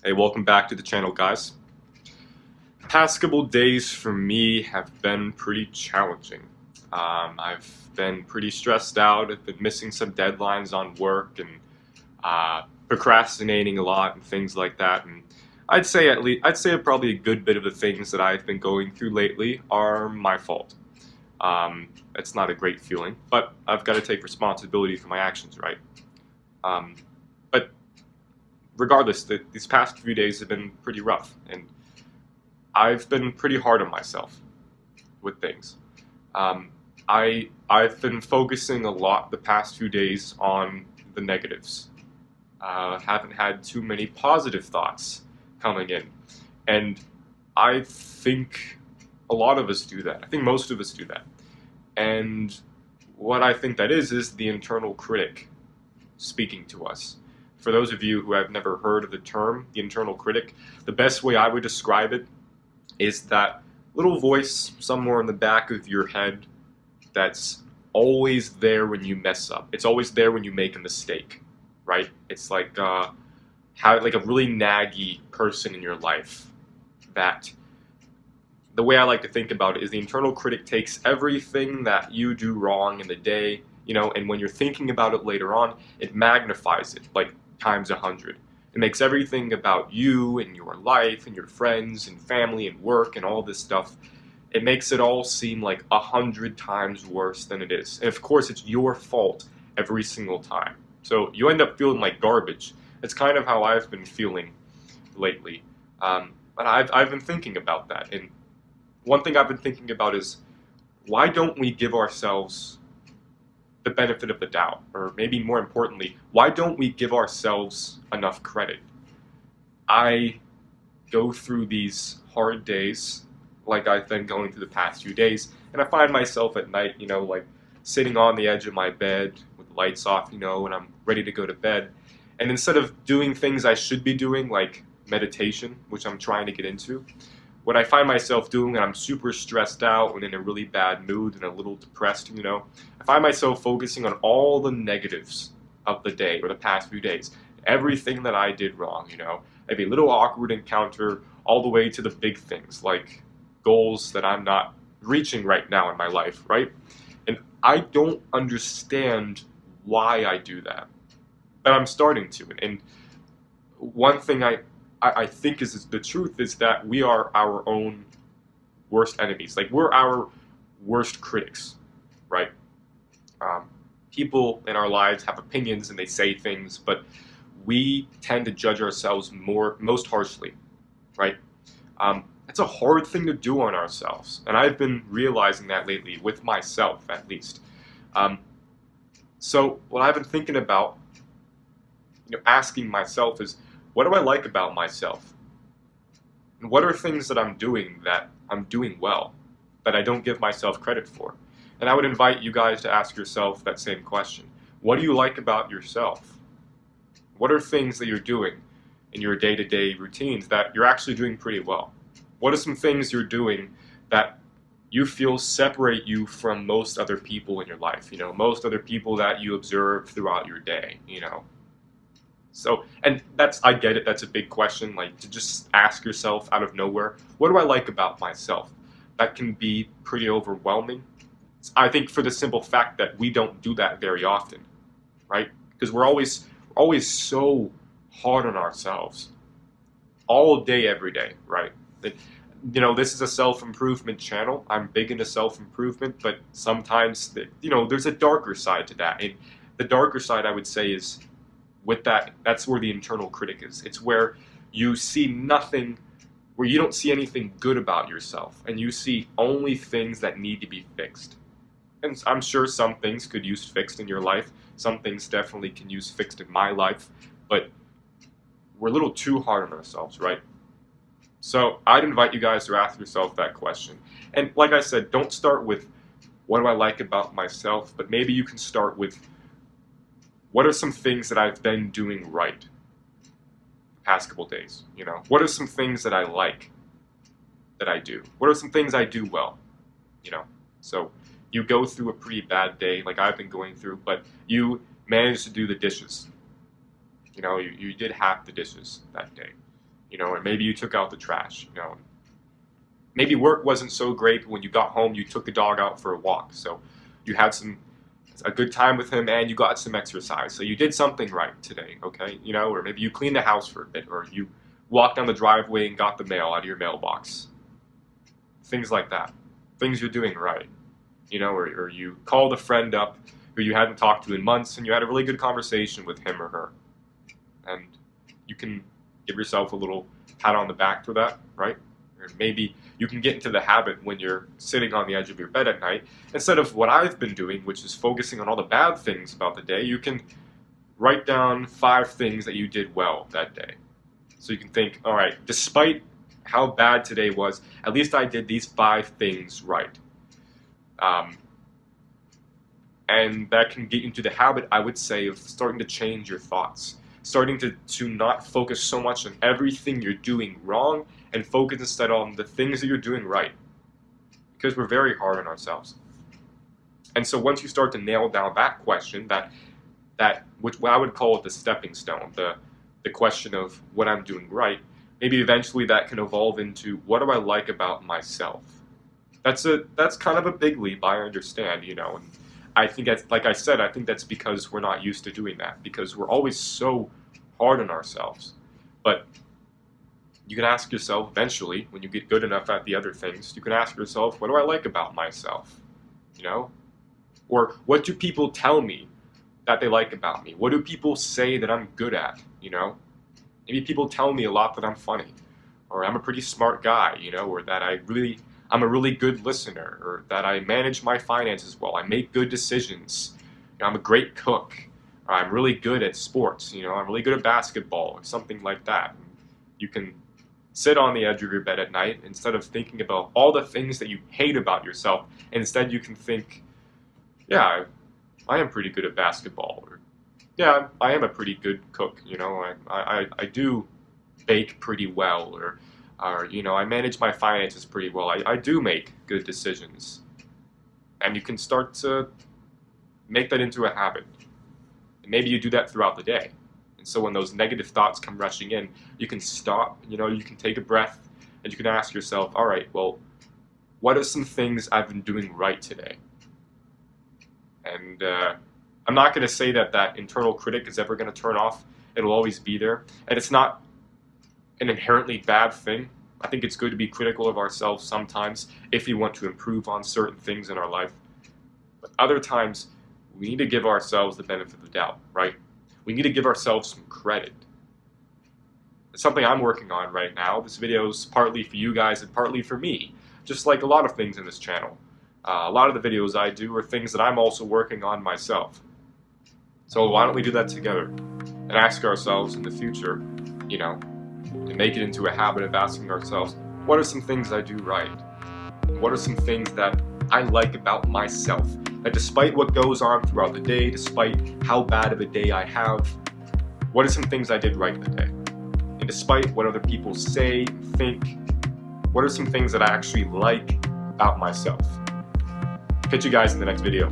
Hey, welcome back to the channel, guys. Past couple days for me have been pretty challenging. I've been pretty stressed out. I've been missing some deadlines on work and procrastinating a lot and things like that. And I'd say probably a good bit of the things that I've been going through lately are my fault. It's not a great feeling, but I've got to take responsibility for my actions, right? Um, but regardless, these past few days have been pretty rough, and I've been pretty hard on myself with things. Um, I've been focusing a lot the past few days on the negatives. Haven't had too many positive thoughts coming in, and I think a lot of us do that. I think most of us do that, and what I think that is the internal critic speaking to us. For those of you who have never heard of the term, the internal critic, the best way I would describe it is that little voice somewhere in the back of your head that's always there when you mess up. It's always there when you make a mistake, right? It's like like a really naggy person in your life that the way I like to think about it is the internal critic takes everything that you do wrong in the day, and when you're thinking about it later on, it magnifies it like times 100. It makes everything about you and your life and your friends and family and work and all this stuff. It makes it all seem like 100 times worse than it is. And of course, it's your fault every single time. So you end up feeling like garbage. It's kind of how I've been feeling lately. But I've been thinking about that. And one thing I've been thinking about is why don't we give ourselves the benefit of the doubt? Or maybe more importantly, why don't we give ourselves enough credit? I go through these hard days like I've been going through the past few days, and I find myself at night, like sitting on the edge of my bed with the lights off, and I'm ready to go to bed. And instead of doing things I should be doing, like meditation, which I'm trying to get into, what I find myself doing when I'm super stressed out and in a really bad mood and a little depressed, I find myself focusing on all the negatives of the day or the past few days. Everything that I did wrong, maybe a little awkward encounter all the way to the big things like goals that I'm not reaching right now in my life, right? And I don't understand why I do that, but I'm starting to. And one thing I think is the truth is that we are our own worst enemies. Like, we're our worst critics, right? People in our lives have opinions and they say things, but we tend to judge ourselves most harshly, right? It's a hard thing to do on ourselves, and I've been realizing that lately with myself, at least. So what I've been thinking about, asking myself is, what do I like about myself? And what are things that I'm doing well, that I don't give myself credit for? And I would invite you guys to ask yourself that same question. What do you like about yourself? What are things that you're doing in your day-to-day routines that you're actually doing pretty well? What are some things you're doing that you feel separate you from most other people in your life? Most other people that you observe throughout your day, So, and I get it, that's a big question, like to just ask yourself out of nowhere, what do I like about myself? That can be pretty overwhelming. I think for the simple fact that we don't do that very often, right? Because we're always so hard on ourselves, all day, every day, right? This is a self-improvement channel. I'm big into self-improvement, but sometimes, there's a darker side to that. And the darker side, I would say, is with that's where the internal critic is. It's where you see nothing, where you don't see anything good about yourself, and you see only things that need to be fixed. And I'm sure some things could use fixed in your life. Some things definitely can use fixed in my life, but we're a little too hard on ourselves, right? So I'd invite you guys to ask yourself that question. And like I said, don't start with what do I like about myself, but maybe you can start with what are some things that I've been doing right the past couple days? What are some things that I like that I do? What are some things I do well? So you go through a pretty bad day like I've been going through, but you managed to do the dishes. You did half the dishes that day. or maybe you took out the trash, Maybe work wasn't so great, but when you got home, you took the dog out for a walk. So you had a good time with him and you got some exercise. So you did something right today, okay? Or maybe you cleaned the house for a bit, or you walked down the driveway and got the mail out of your mailbox. Things like that. Things you're doing right. Or you called a friend up who you hadn't talked to in months and you had a really good conversation with him or her. And you can give yourself a little pat on the back for that, right? Or maybe you can get into the habit when you're sitting on the edge of your bed at night, instead of what I've been doing, which is focusing on all the bad things about the day, you can write down 5 things that you did well that day. So you can think, all right, despite how bad today was, at least I did these 5 things right. And that can get you into the habit, I would say, of starting to change your thoughts. Starting to not focus so much on everything you're doing wrong and focus instead on the things that you're doing right. Because we're very hard on ourselves. And so once you start to nail down that question, which I would call it the stepping stone, the question of what I'm doing right, maybe eventually that can evolve into what do I like about myself. That's kind of a big leap, I understand, and I think that's, like I said, I think that's because we're not used to doing that, because we're always so hard on ourselves. But you can ask yourself eventually, when you get good enough at the other things, you can ask yourself, what do I like about myself? Or what do people tell me that they like about me? What do people say that I'm good at? Maybe people tell me a lot that I'm funny, or I'm a pretty smart guy, or that I'm a really good listener, or that I manage my finances well, I make good decisions, I'm a great cook, or I'm really good at sports, I'm really good at basketball, or something like that. You can sit on the edge of your bed at night instead of thinking about all the things that you hate about yourself, and instead you can think, yeah, I am pretty good at basketball, or yeah, I am a pretty good cook, I do bake pretty well, or I manage my finances pretty well. I do make good decisions. And you can start to make that into a habit. And maybe you do that throughout the day. And so when those negative thoughts come rushing in, you can stop, you can take a breath, and you can ask yourself, all right, well, what are some things I've been doing right today? And I'm not going to say that internal critic is ever going to turn off. It'll always be there. And it's not an inherently bad thing. I think it's good to be critical of ourselves sometimes if we want to improve on certain things in our life. But other times, we need to give ourselves the benefit of the doubt, right? We need to give ourselves some credit. It's something I'm working on right now. This video is partly for you guys and partly for me, just like a lot of things in this channel. A lot of the videos I do are things that I'm also working on myself. So why don't we do that together and ask ourselves in the future, and make it into a habit of asking ourselves, what are some things I do right? What are some things that I like about myself? That despite what goes on throughout the day, despite how bad of a day I have, what are some things I did right the day? And despite what other people say, think, what are some things that I actually like about myself? Catch you guys in the next video.